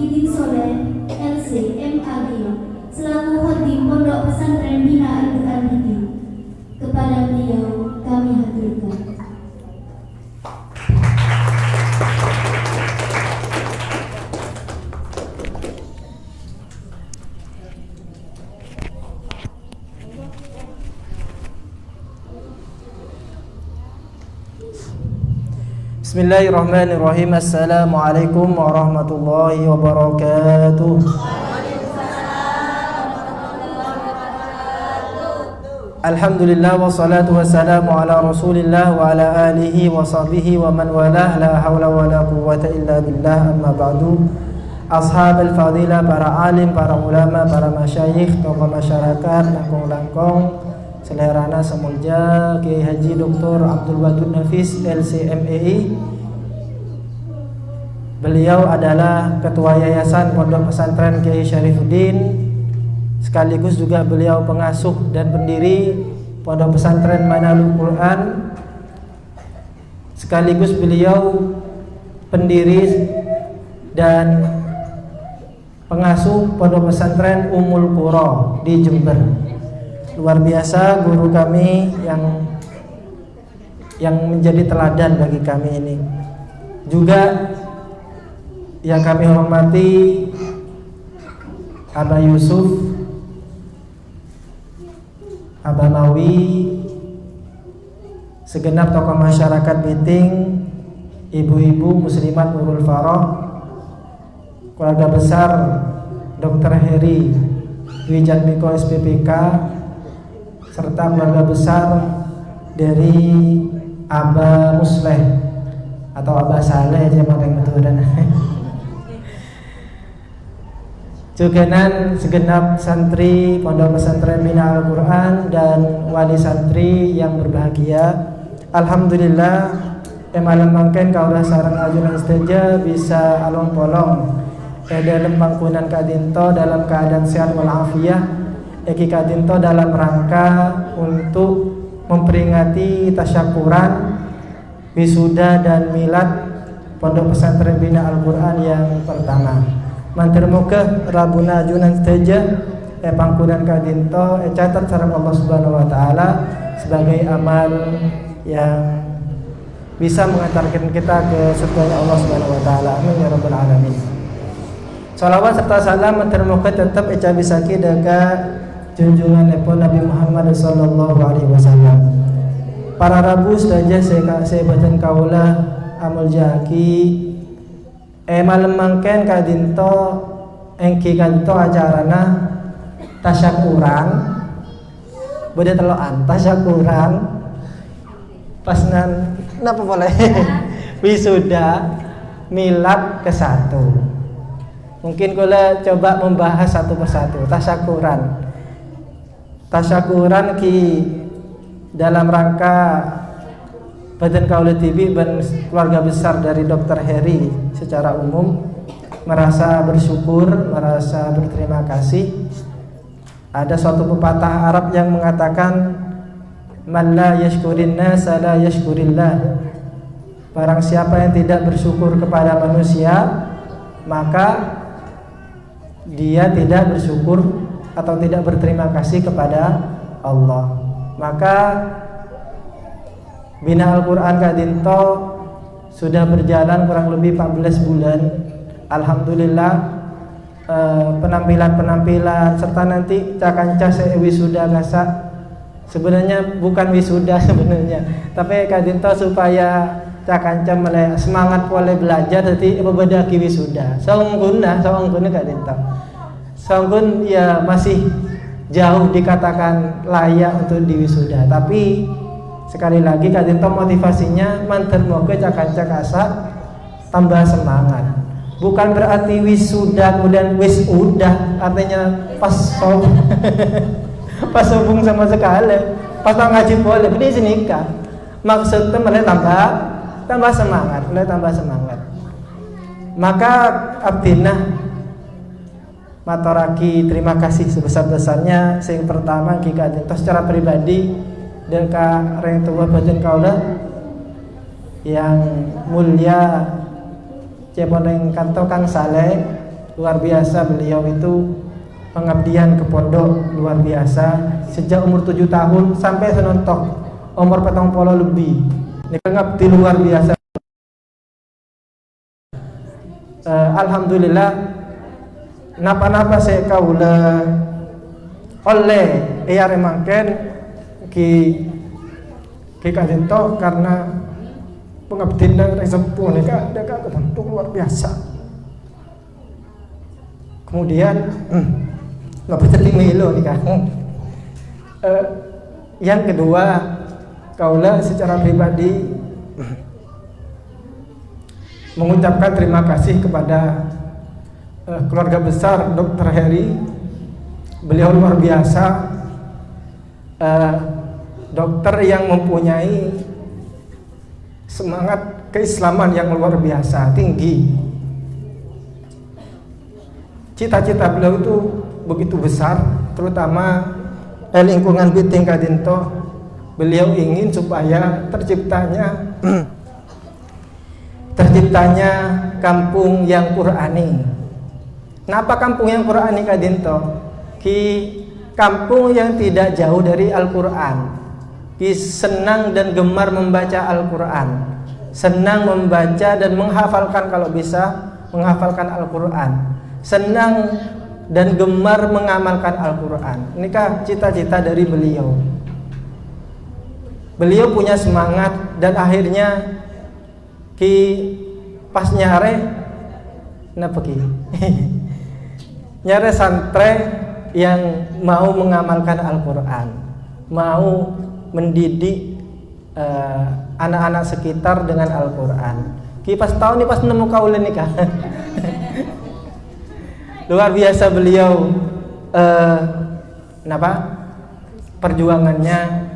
Muhyiddin Soleh, LC, MAG, selaku Khatib Pondok Pesantren Bina Al-Quran Hidi. Kepada beliau kami haturkan. Bismillahirrahmanirrahim. Assalamualaikum warahmatullahi wabarakatuh. Alhamdulillah wassalatu wassalamu ala Rasulillah wa ala alihi wa sahbihi wa man walah, la haula wa la quwwata illa billah. Amma ba'du. Ashabul fadilah, para alim, para ulama, para masyayikh, tokoh masyarakat, langkong-langkong selerana semulja Kiai Haji Dr. Abdul Wadud Nafis LCMEI. Beliau adalah Ketua Yayasan Pondok Pesantren Kiai Syarifuddin, sekaligus juga beliau pengasuh dan pendiri Pondok Pesantren Manarul Quran, sekaligus beliau pendiri dan pengasuh Pondok Pesantren Ummul Qura di Jember. Luar biasa guru kami yang menjadi teladan bagi kami ini. Juga yang kami hormati Abah Yusuf, Abah Mawi, segenap tokoh masyarakat Biting, ibu-ibu muslimat Nurul Faroh, keluarga besar Dr. Heri Dwi Jatmiko SPPK, serta keluarga besar dari Abah Musleh atau Abah Saleh aja yang betulan. Jugenan segenap santri Pondok Pesantren Bina Al-Quran dan wali santri yang berbahagia. Alhamdulillah malam mangken kaulah sareng ajunan seteja bisa along polong dalam pangkunan kadinto dalam keadaan sehat walafiat. Eki kadinto dalam rangka untuk memperingati tasyakuran wisuda dan milad Pondok Pesantren Bina Al-Quran yang pertama. Mantir muka rabuna ajunan seteja pangkunan kadinto catat sareng Allah Subhanahu wa taala sebagai amal yang bisa mengantarkan kita ke surganya Allah Subhanahu wa taala. Amin ya rabbal alamin. Salawat serta salam mantir muka tetap eca bisaki daga junjungan Nabi Muhammad sallallahu alaihi wasallam. Para rabu saja saya bacaan kaula amul jaki malam mangken kadinto engki kadinto acarana tasyakuran beda teloan tasyakuran pasnan napa boleh wisuda milad ke-1. Mungkin kula coba membahas satu persatu tasyakuran ki dalam rangka Badan Kaula TV dan keluarga besar dari Dr. Heri secara umum merasa bersyukur, merasa berterima kasih. Ada suatu pepatah Arab yang mengatakan man la yashkurin nasa la yashkurillah. Barang siapa yang tidak bersyukur kepada manusia, maka dia tidak bersyukur atau tidak berterima kasih kepada Allah. Maka Bina Al-Quran Kadinto sudah berjalan kurang lebih 14 bulan. Alhamdulillah penampilan-penampilan serta nanti cakanca wisuda gasa sebenarnya bukan wisuda sebenarnya, tapi Kadinto supaya cakanca mulai semangat boleh belajar jadi berbeda ki wisuda. Saungguna Kadinto. Sanggun ya masih jauh dikatakan layak untuk diwisuda, tapi sekali lagi kadinto motivasinya manter moga cakanca asa tambah semangat. Bukan berarti wisuda kemudian wisudah, artinya pas pas hubung sama sekali, pas ngaji boleh, ini senikah. Maksudnya mereka tambah semangat, Maka abdinah maturaki terima kasih sebesar-besarnya. Yang pertama kita secara pribadi dan ka reng tua badan kaula yang mulia Ceponeng Kanto Kang Saleh luar biasa. Beliau itu pengabdian ke pondok luar biasa sejak umur 7 tahun sampai senontok umur 40 lebih. Ini pengabdi luar biasa. Alhamdulillah napa-napa saya kaula oleh remangken ki kadento karena pengabdian dari sepuh nika bentuk luar biasa. Kemudian napa terima ilo nika. Yang kedua, kaula secara pribadi mengucapkan terima kasih kepada keluarga besar Dr. Heri. Beliau luar biasa, dokter yang mempunyai semangat keislaman yang luar biasa tinggi. Cita-cita beliau itu begitu besar, terutama lingkungan Biting Kadinto. Beliau ingin supaya terciptanya kampung yang Qur'ani. Kenapa kampung yang Qur'ani Kadinto? Ki kampung yang tidak jauh dari Al-Qur'an. Ki senang dan gemar membaca Al-Qur'an. Senang membaca dan menghafalkan kalau bisa menghafalkan Al-Qur'an. Senang dan gemar mengamalkan Al-Qur'an. Inikah cita-cita dari beliau. Beliau punya semangat dan akhirnya ki pas nyare napa ki nyare santre yang mau mengamalkan Al-Qur'an, mau mendidik anak-anak sekitar dengan Al-Qur'an. Ki pas tahun ini pas nemu kaula nikah. Luar biasa beliau perjuangannya.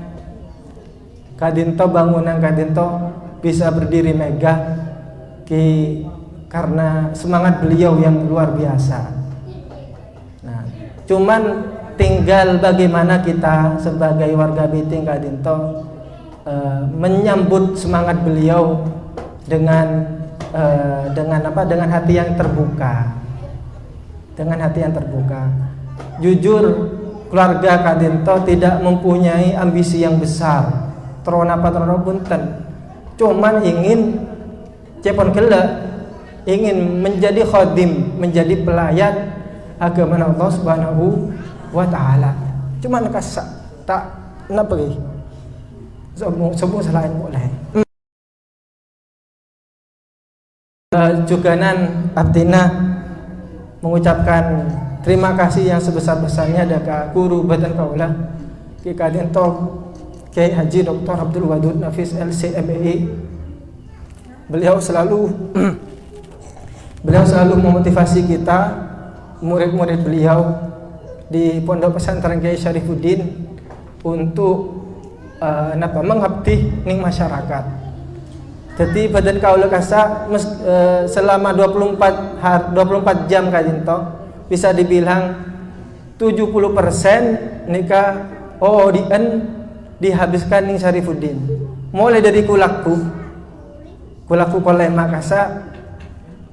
Kadinto bangunan Kadinto bisa berdiri megah karena semangat beliau yang luar biasa. Nah, cuman tinggal bagaimana kita sebagai warga Biting Kadinto menyambut semangat beliau dengan hati yang terbuka. Dengan hati yang terbuka. Jujur, keluarga Kadinto tidak mempunyai ambisi yang besar. Teronapa punten. Cuman ingin cepon kela, ingin menjadi khadim, menjadi pelayan agama Allah Subhanahu wa taala. Cuman kasak tak napa ge. Semua selain boleh. Juganan abdina mengucapkan terima kasih yang sebesar-besarnya dekat guru badan kaula Ki Kadinto Kiai Haji Dr. Abdul Wadud Nafis LCMEI. Beliau selalu memotivasi kita murid-murid beliau di Pondok Pesantren Kiai Syarifuddin untuk mengabdi ning masyarakat. Jadi badan kaula kasa selama 24 jam Kadinto bisa dibilang 70% nikah dihabiskan ning Syarifuddin. Mulai dari kulaku kolema kasa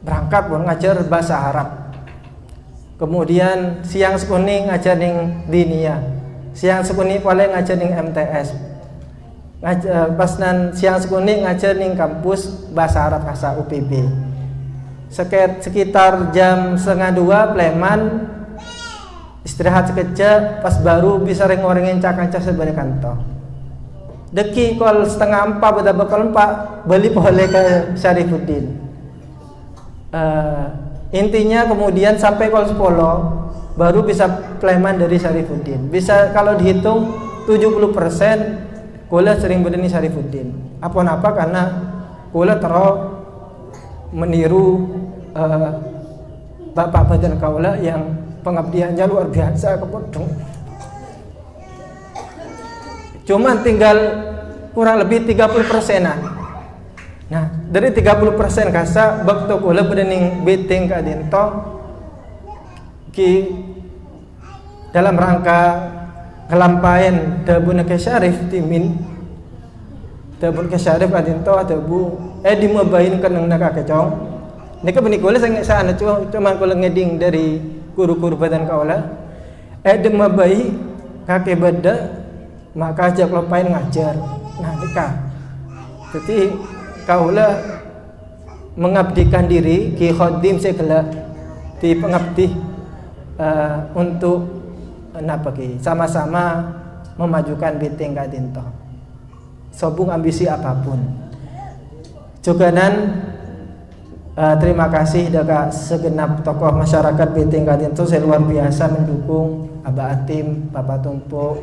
berangkat buat ngajar bahasa Arab. Kemudian siang sepuni ngajar ning Dinia. Siang sepuni paling ngajar ning MTS. Pas nan siang sepuni ngajar ning kampus bahasa Arab kasa UPB. Sekitar jam 1:30 pleman istirahat sekejap, pas baru bisa reng-rengin cak-cak sebanyak kantor. Deki kol 3:30 pada bakal 4 beli boleh ke Syarifuddin. Intinya kemudian sampai kol 10 baru bisa pleman dari Syarifuddin. Bisa kalau dihitung 70% kula sering berdeni Syarifuddin. Apa-apa karena kula terus meniru bapak badan kaula yang pengabdiannya luar biasa ke Podong. Cuman tinggal kurang lebih 30%-an. Nah, dari 30% kasa bakto kula bedening Biting Kadinto ki dalam rangka kelampayan Dabun ke Syarif timin Dabun ke Syarif Kadinto ada bu dimabain keneng nakakecong Nika benih kula sana cuma kula ngeding dari guru-guru badan kaula. Demam bayi kakek beda maka ajak lopain ngajar. Nah nika. Jadi kaula mengabdikan diri ki khodim segala di pengabdi untuk napa ki sama-sama memajukan Beteng Kadinto. Sobung ambisi apapun. Joganan terima kasih daga segenap tokoh masyarakat Beteng Kadinto saya luar biasa mendukung Aba Atim, Bapak Tumpo,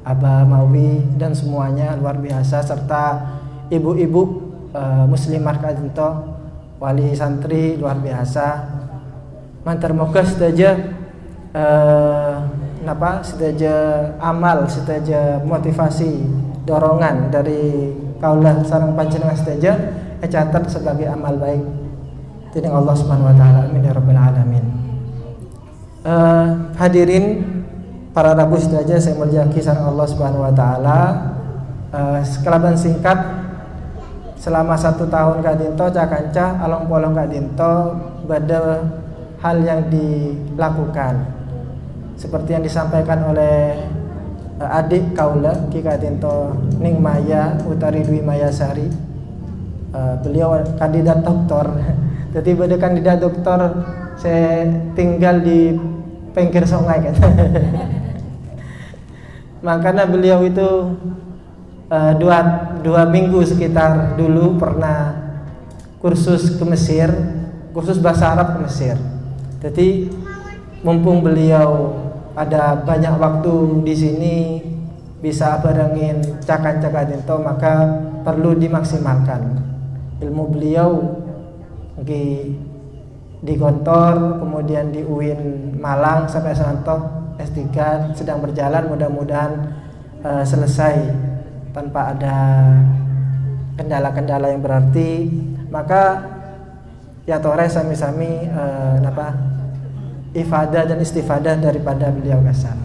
Aba Mawi dan semuanya luar biasa serta ibu-ibu muslimat Kadinto, wali santri luar biasa. Mantar moga sedaja sedaja amal, sedaja motivasi, dorongan dari kaulah sareng panjenengan sedaja catat sebagai amal baik. Tidang Allah Subhanahu wa taala. Amin ya rabbal alamin. Hadirin para rabu sedaja saya mulyaki sareng Allah Subhanahu wa taala. Sekelaban singkat selama 1 tahun Kadinto cakanca along polong Kadinto bada hal yang dilakukan seperti yang disampaikan oleh adik kaula Ki Kadinto Ning Maya Utari Dwi Mayasari. Beliau kandidat doktor. Jadi pada kandidat doktor saya tinggal di pinggir sungai kan. Makanya beliau itu dua minggu sekitar dulu pernah kursus ke Mesir, kursus bahasa Arab ke Mesir. Jadi mumpung beliau ada banyak waktu di sini bisa barengin cakan-cakan maka perlu dimaksimalkan ilmu beliau di Gontor, kemudian di UIN Malang sampai Santo S3 sedang berjalan, mudah-mudahan selesai tanpa ada kendala-kendala yang berarti. Maka ya tore sami-sami ifadah dan istifadah daripada beliau kasar.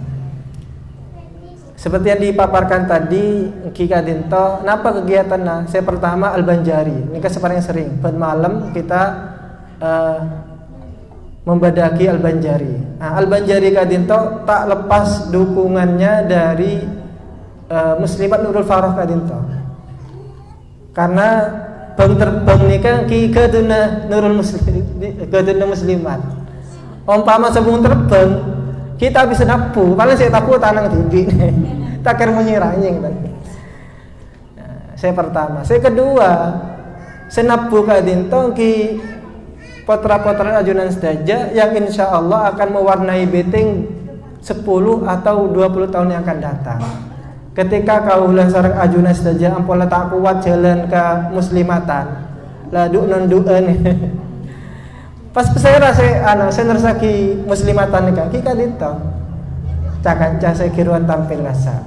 Seperti yang dipaparkan tadi Ki Kadinto, napa kegiatannya? Saya pertama Al-Banjari. Ini paling sering. Pada malam kita membadaki Al-Banjari. Nah, Al-Banjari Kadinto tak lepas dukungannya dari Muslimat Nurul Faroh Kadinto. Karena bang terbang ini kan Ki Kaduna Nurul Muslimat. Umpama sebelum terbang kita bisa napu, paling saya takut tanang tinggi, takir menyiranying tadi. Saya pertama, saya kedua, saya napu Kadinto ki potra-potra ajunan sedaja yang insya Allah akan mewarnai Beteng 10 atau 20 tahun yang akan datang. Ketika kaulah sareng ajunan sedaja ampola tak kuat jalan ke muslimatan, laduk nonduan. Pas saya rasa saya nersaki muslimatan Ki Kadinto cakanca saya kiruan tampil kasar.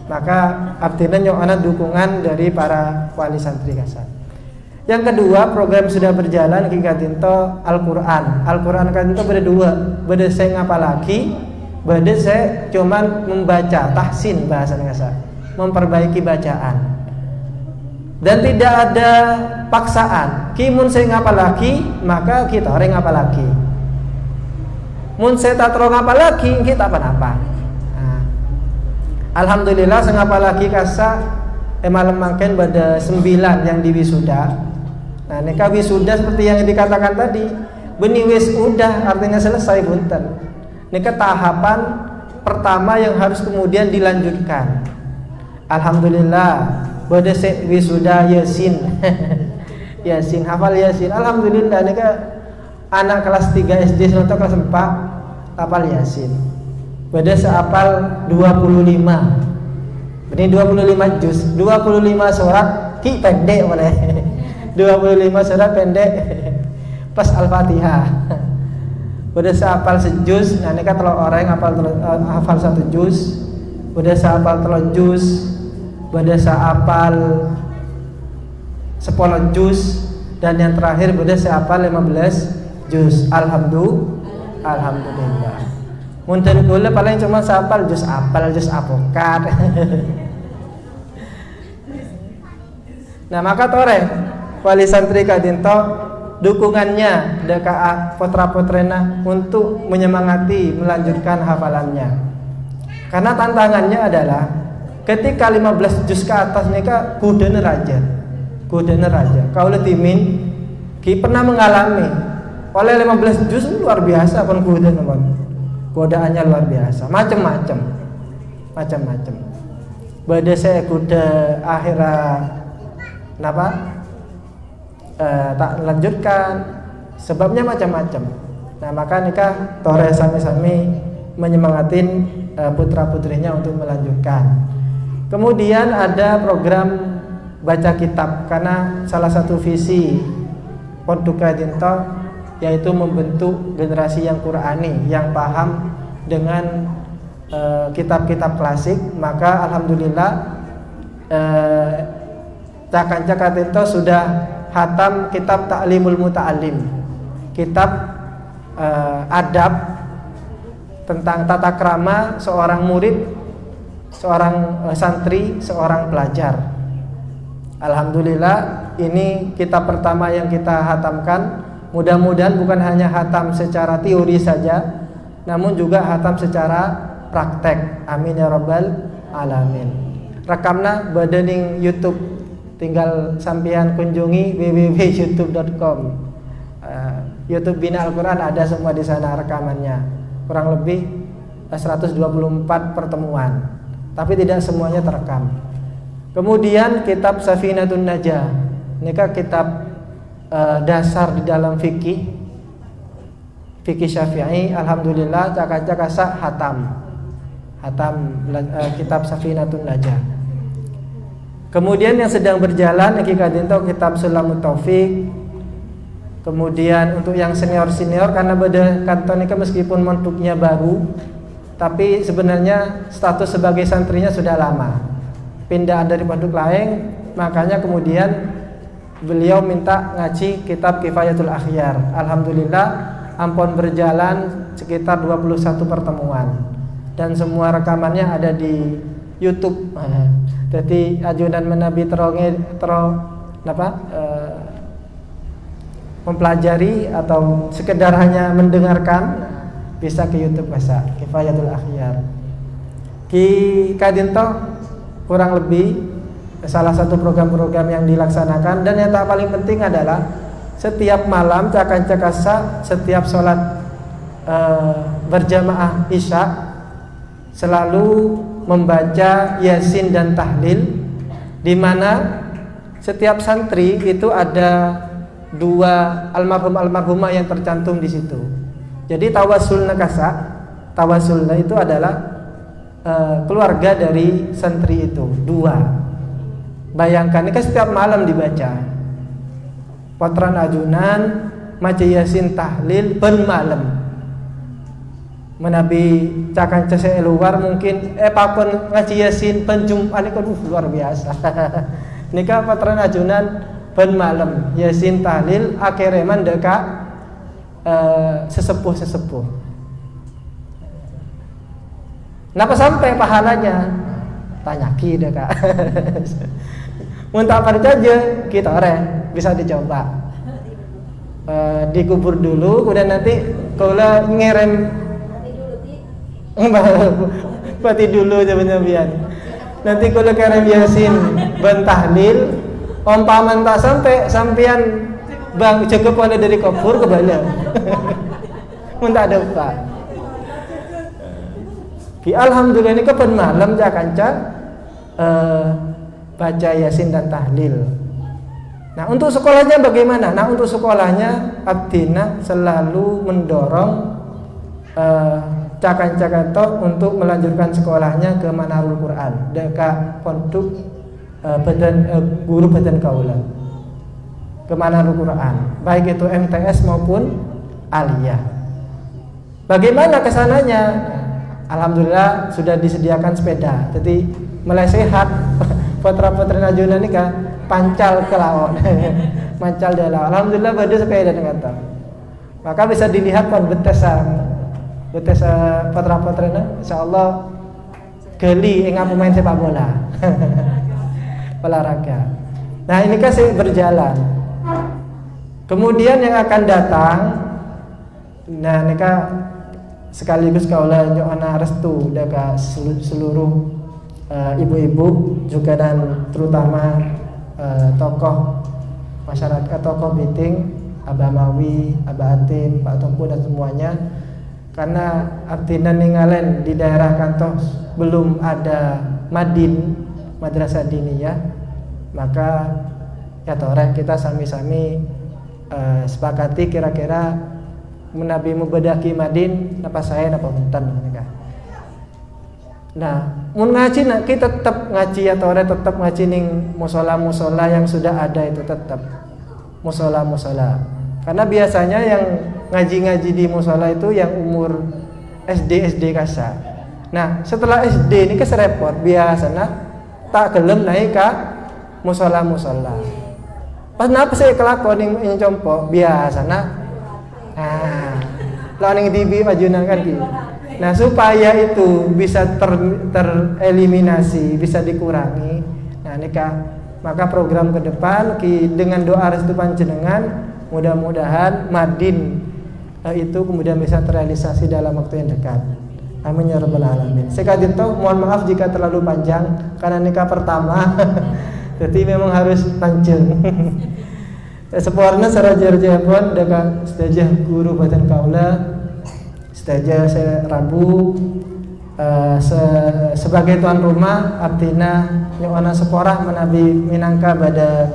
Maka artinya nyokana dukungan dari para wali santri kasar. Yang kedua, program sudah berjalan Ki Kadinto Al-Quran Kadinto beda dua. Beda saya ngapa lagi, beda saya cuman membaca tahsin bahasa kasar, memperbaiki bacaan. Dan tidak ada paksaan. Ki mun saya ngapa lagi, maka kita orang ngapa lagi. Mun saya tak terong ngapa lagi, kita apa-apa. Nah, alhamdulillah saya ngapa lagi kasa malam makin pada 9 yang di wisuda. Nah, neka wisuda seperti yang dikatakan tadi, benih wisuda artinya selesai punten. Neka tahapan pertama yang harus kemudian dilanjutkan. Alhamdulillah. Pada wisuda Yasin. Yasin, hafal Yasin. Alhamdulillah nika anak kelas 3 SD atau kelas 4 hafal Yasin. Pada seapal 25. Ini 25 juz, 25 surat ki pendek boleh. 25 surat pendek pas Al-Fatihah. Pada seapal sejuz, nah nika telur orang hafal 1 juz. Pada seapal telur juz pada seapal 10 juz dan yang terakhir pada seapal 15 juz. Alhamdulillah. Munten kula paling cuma seapal juz apokat. Nah maka tore wali santri Kadinto dukungannya DKA putra-putrena untuk menyemangati melanjutkan hafalannya. Karena tantangannya adalah ketika 15 juz ke atas nika kudene raja. Kau timin ki pernah mengalami oleh 15 juz luar biasa pun kudene pun. Godaannya luar biasa, macam-macam. Bade saya kuda akhirnya tak lanjutkan, sebabnya macam-macam. Nah maka nikah tore sami-sami menyemangatin putra-putrinya untuk melanjutkan. Kemudian ada program baca kitab, karena salah satu visi Pondok Dinto yaitu membentuk generasi yang Qur'ani, yang paham dengan kitab-kitab klasik. Maka alhamdulillah Cak Dinto sudah hatam kitab Ta'limul Muta'allim, kitab adab tentang tata krama seorang murid, seorang santri, seorang pelajar. Alhamdulillah ini kitab pertama yang kita hatamkan. Mudah-mudahan bukan hanya hatam secara teori saja, namun juga hatam secara praktek. Amin ya rabbal alamin. Rekamna badening YouTube, tinggal sampean kunjungi www.youtube.com. YouTube Bina Al-Quran ada semua di sana rekamannya. Kurang lebih 124 pertemuan, tapi tidak semuanya terekam. Kemudian kitab Safinatun Najah, ini kan kitab dasar di dalam fikih Syafi'i. Alhamdulillah cak-cak hatam kitab Safinatun Najah. Kemudian yang sedang berjalan kitab Sulamut Taufik. Kemudian untuk yang senior-senior, karena beda kantor ini meskipun bentuknya baru, tapi sebenarnya status sebagai santrinya sudah lama, pindah dari pondok lain. Makanya kemudian beliau minta ngaji kitab Kifayatul Akhyar. Alhamdulillah ampun berjalan sekitar 21 pertemuan, dan semua rekamannya ada di YouTube. Jadi ajudan menabi mempelajari atau sekedar hanya mendengarkan, bisa ke YouTube bahasa Kifayatul Akhyar. Ki Kadinto kurang lebih salah satu program-program yang dilaksanakan, dan yang tak paling penting adalah setiap malam cakasa setiap sholat berjamaah Isya selalu membaca Yasin dan tahlil, di mana setiap santri itu ada 2 almarhumah yang tercantum di situ. Jadi tawasulna itu adalah keluarga dari santri itu 2. Bayangkan ini kan setiap malam dibaca potran ajunan, maca Yasin tahlil ben malam. Menabi cakan cese luar mungkin pakon ngaji Yasin ben Jumat ini kan luar biasa. Nika potran ajunan ben malam Yasin tahlil akhirnya mendeka sesepuh. Kenapa sampai pahalanya? Tanyaki deka. Muntah percaya kita bisa dicoba. Dikubur dulu, kemudian nanti kalau ngirim pati dulu jaman-jaman. Nanti kalau kirim Yasin ben tahlil, umpaman tak sampean bang cukup anda dari kubur ke bala. Muntah ada apa? Alhamdulillah ini kapan malam kanca baca Yasin dan tahlil. Nah untuk sekolahnya bagaimana? Nah untuk sekolahnya Abdina selalu mendorong cakan-cakanto untuk melanjutkan sekolahnya ke Manarul Quran, dekat pondok guru badan kaula, ke Manarul Quran, baik itu MTS maupun aliyah. Bagaimana kesananya? Alhamdulillah sudah disediakan sepeda, jadi mulai sehat. Putra-putri Najuna ini kan pancal ke laut, pancal di laut. Alhamdulillah badu sepeda dengan tahu. Maka bisa dilihat pun betes putra-putrina, insyaallah geli enggak pemain sepak bola, olahraga. Nah ini kan berjalan. Kemudian yang akan datang, nah neka sekaligus kaula nyoana restu daka seluruh ibu-ibu juga dan terutama tokoh masyarakat, tokoh Biting, Abah Mawi, Abah Atin, Pak Tumpu dan semuanya, karena artinya ningalen di daerah kantor belum ada madin, madrasah diniyah, maka ya toreh kita sami-sami sepakati kira-kira menabi mubedaki madin napa saya napa hutan nikah. Nah, mun ngaji nak kita tetap ngaji ya toreh, tetap ngaji ning musola-musola yang sudah ada itu, tetap musola-musola. Karena biasanya yang ngaji-ngaji di musola itu yang umur SD kasa. Nah, setelah SD ini keserepot biasanya tak gelem naik ke musola-musola. Pas napa saya kelakon yang compo biasanya lawan yang TV majunan kan gitu. Nah, supaya itu bisa tereliminasi, bisa dikurangi. Nah, maka program ke depan dengan doa restu panjenengan mudah-mudahan madin itu kemudian bisa terrealisasi dalam waktu yang dekat. Amin ya rabbal alamin. Sekadito mohon maaf jika terlalu panjang karena nikah pertama. Jadi memang harus panjang. Seporna sarajar pun dengan stajah guru batan kaula, stajah saya Rabu sebagai tuan rumah artinya nyoana seporah menabi minangka pada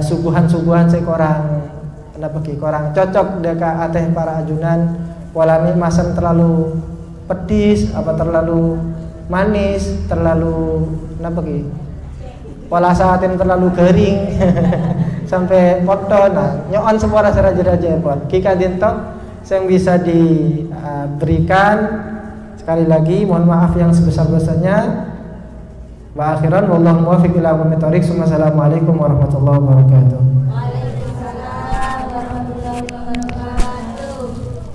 suguhan-suguhan sekorang kenapa korang cocok deka ateh para ajunan walami masan terlalu pedis apa terlalu manis terlalu kenapa wala saatin terlalu garing sampai foto. Nah nyoan sepora seraja-raja pun kika dinto yang bisa diberikan. Sekali lagi mohon maaf yang sebesar-besarnya. Wa akhiran wallahu muwaffiq ila aqwamit thoriq. Assalamualaikum warahmatullahi wabarakatuh.